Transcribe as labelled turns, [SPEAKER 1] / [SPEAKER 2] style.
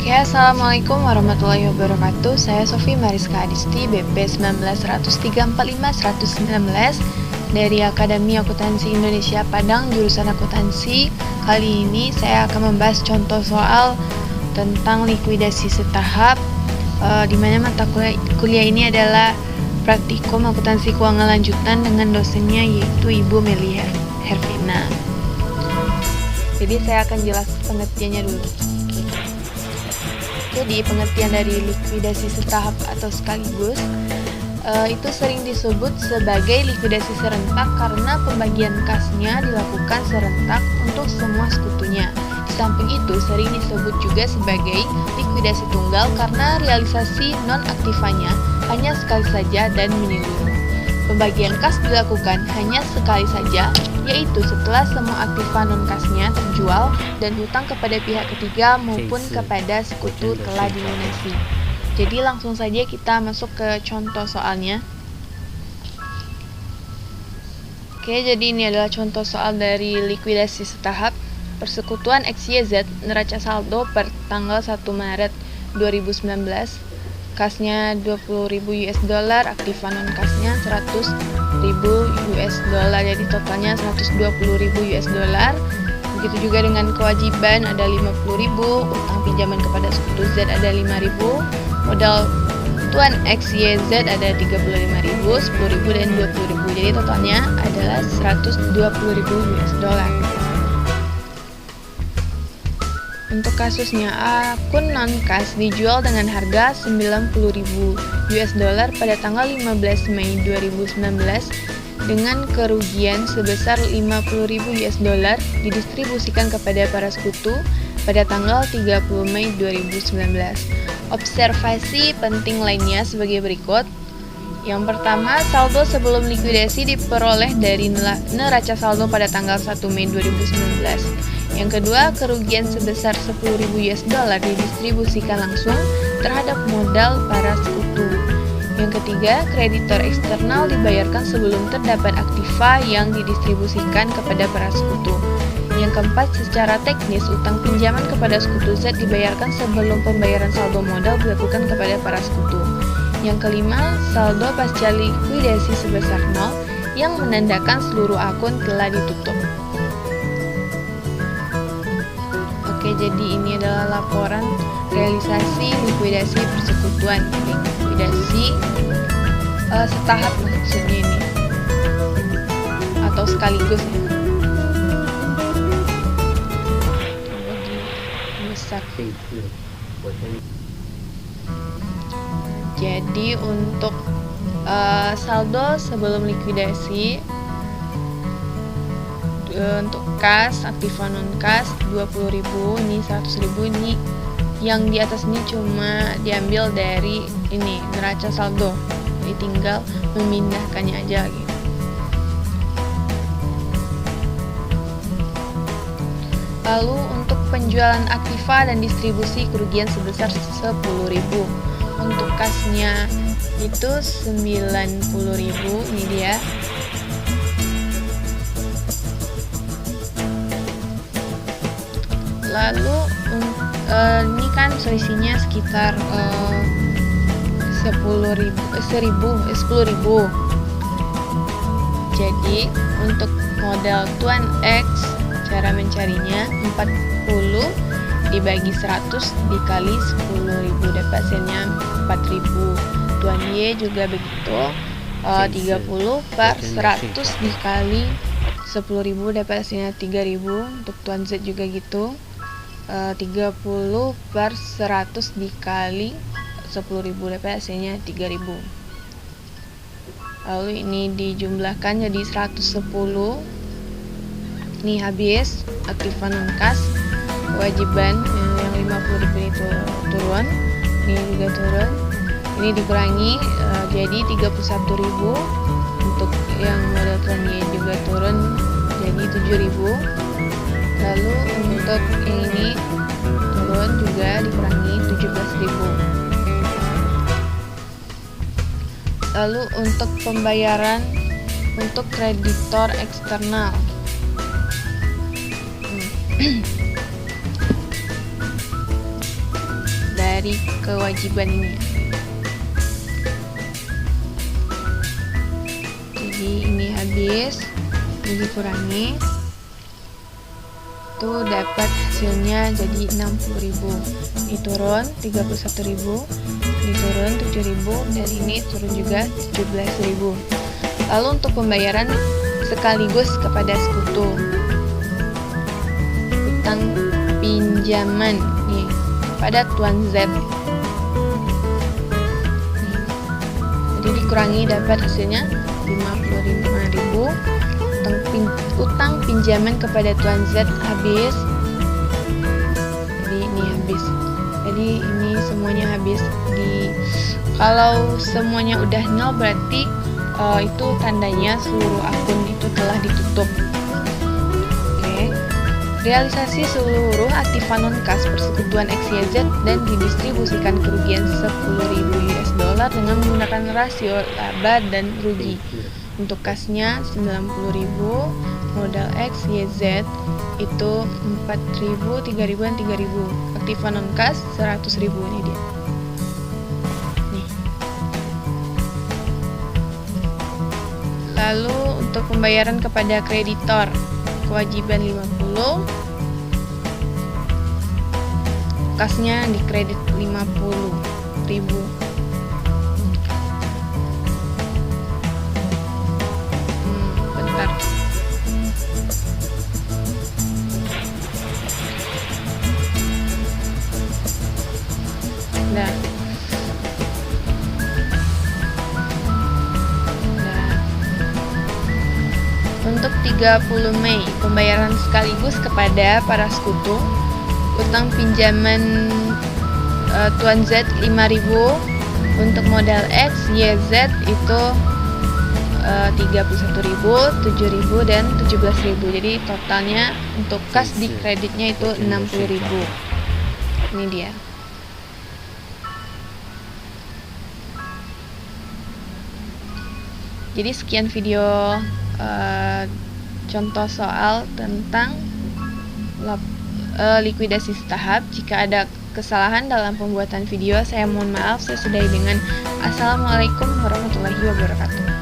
[SPEAKER 1] Oke, assalamualaikum warahmatullahi wabarakatuh. Saya Sofi Mariska Adisti, BP 191345119 dari Akademi Akuntansi Indonesia Padang, jurusan akuntansi. Kali ini saya akan membahas contoh soal tentang likuidasi setahap, di mana mata kuliah ini adalah praktikum akuntansi keuangan lanjutan dengan dosennya yaitu Ibu Meli Hervina. Jadi saya akan jelaskan pengertiannya dulu. Jadi pengertian dari likuidasi setahap atau sekaligus itu sering disebut sebagai likuidasi serentak karena pembagian kasnya dilakukan serentak untuk semua sekutunya. Di samping itu sering disebut juga sebagai likuidasi tunggal karena realisasi non-aktifanya hanya sekali saja dan menyeluruh. Pembagian kas dilakukan hanya sekali saja, yaitu setelah semua aktiva non-kasnya terjual dan hutang kepada pihak ketiga maupun kepada sekutu telah dilunasi. Jadi langsung saja kita masuk ke contoh soalnya. Oke, jadi ini adalah contoh soal dari likuidasi setahap. Persekutuan XYZ neraca saldo per tanggal 1 Maret 2019. Kasnya 20.000 US dollar, aktiva non kasnya 100.000 US dollar, jadi totalnya 120.000 US dollar. Begitu juga dengan kewajiban ada 50.000, utang pinjaman kepada sekutu Z ada 5.000, modal tuan XYZ ada 35.000, 10.000 dan 20.000. Jadi totalnya adalah 120.000 US dollar. Untuk kasusnya, akun non-kas dijual dengan harga 90.000 US dollar pada tanggal 15 Mei 2019 dengan kerugian sebesar 50.000 US dollar didistribusikan kepada para sekutu pada tanggal 30 Mei 2019. Observasi penting lainnya sebagai berikut. Yang pertama, saldo sebelum likuidasi diperoleh dari neraca saldo pada tanggal 1 Mei 2019. Yang kedua, kerugian sebesar 10.000 US dollar didistribusikan langsung terhadap modal para sekutu. Yang ketiga, kreditor eksternal dibayarkan sebelum terdapat aktiva yang didistribusikan kepada para sekutu. Yang keempat, secara teknis utang pinjaman kepada sekutu Z dibayarkan sebelum pembayaran saldo modal dilakukan kepada para sekutu. Yang kelima, saldo pasca likuidasi sebesar 0 yang menandakan seluruh akun telah ditutup. Oke, jadi ini adalah laporan realisasi likuidasi persekutuan. Likuidasi setahap maksudnya ini, atau sekaligus ya. Besar. Jadi untuk saldo sebelum likuidasi, untuk kas, aktiva non kas 20.000, ini 100.000, ini yang di atas ini cuma diambil dari ini neraca saldo, jadi tinggal memindahkannya aja gitu. Lalu untuk penjualan aktiva dan distribusi kerugian sebesar 10.000. Untuk kasnya itu 90.000, ini dia. Lalu ini kan selisihnya sekitar 10.000. Jadi untuk modal tuan X, cara mencarinya 40 dibagi 100 dikali 10.000 dapat hasilnya 4.000. Tuan Y juga begitu, 30 per 100 dikali 10.000 dapat hasilnya 3.000. Untuk tuan Z juga gitu, 30 per 100 dikali 10.000 dapat hasilnya 3.000. Lalu ini dijumlahkan jadi 110. Ini habis aktiva non kas, kewajiban yang 50.000 itu turun, ini juga turun, ini dikurangi jadi 31.000. Untuk yang modal tuan Y juga turun jadi 7.000. Lalu untuk yang ini turun juga dikurangi 17.000. Lalu untuk pembayaran untuk kreditor eksternal, dari kewajiban ini. Jadi ini habis, ini dikurangi, itu dapat hasilnya jadi 60.000. Ini turun 31.000, ini turun 7.000, dan ini turun juga 17.000. Lalu untuk pembayaran sekaligus kepada sekutu, utang pinjaman nih pada Tuan Z. Jadi dikurangi dapat hasilnya 55.000. Utang pinjaman kepada Tuan Z habis. Jadi ini habis. Jadi ini semuanya habis. Kalau semuanya udah nol berarti itu tandanya seluruh akun itu telah ditutup. Oke. Realisasi seluruh aktiva non-kas persekutuan XYZ dan didistribusikan kerugian 10.000 US dollar dengan menggunakan rasio laba dan rugi. Untuk kasnya 90.000, modal XYZ itu 4.000, 3.000, dan 3.000. Aktiva non-kas 100.000, ini dia. Lalu untuk pembayaran kepada kreditor, kewajiban 50, kasnya dikredit 50.000. Bentar. Nah. Untuk 30 Mei, pembayaran sekaligus kepada para sekutu, utang pinjaman Tuan Z 5.000, untuk modal X, Y, Z itu 31.000, 7.000, dan 17.000. Jadi totalnya untuk kas di kreditnya itu 60.000. Ini dia. Jadi sekian video contoh soal tentang likuidasi setahap. Jika ada kesalahan dalam pembuatan video, saya mohon maaf. Saya sudahi dengan Assalamualaikum warahmatullahi wabarakatuh.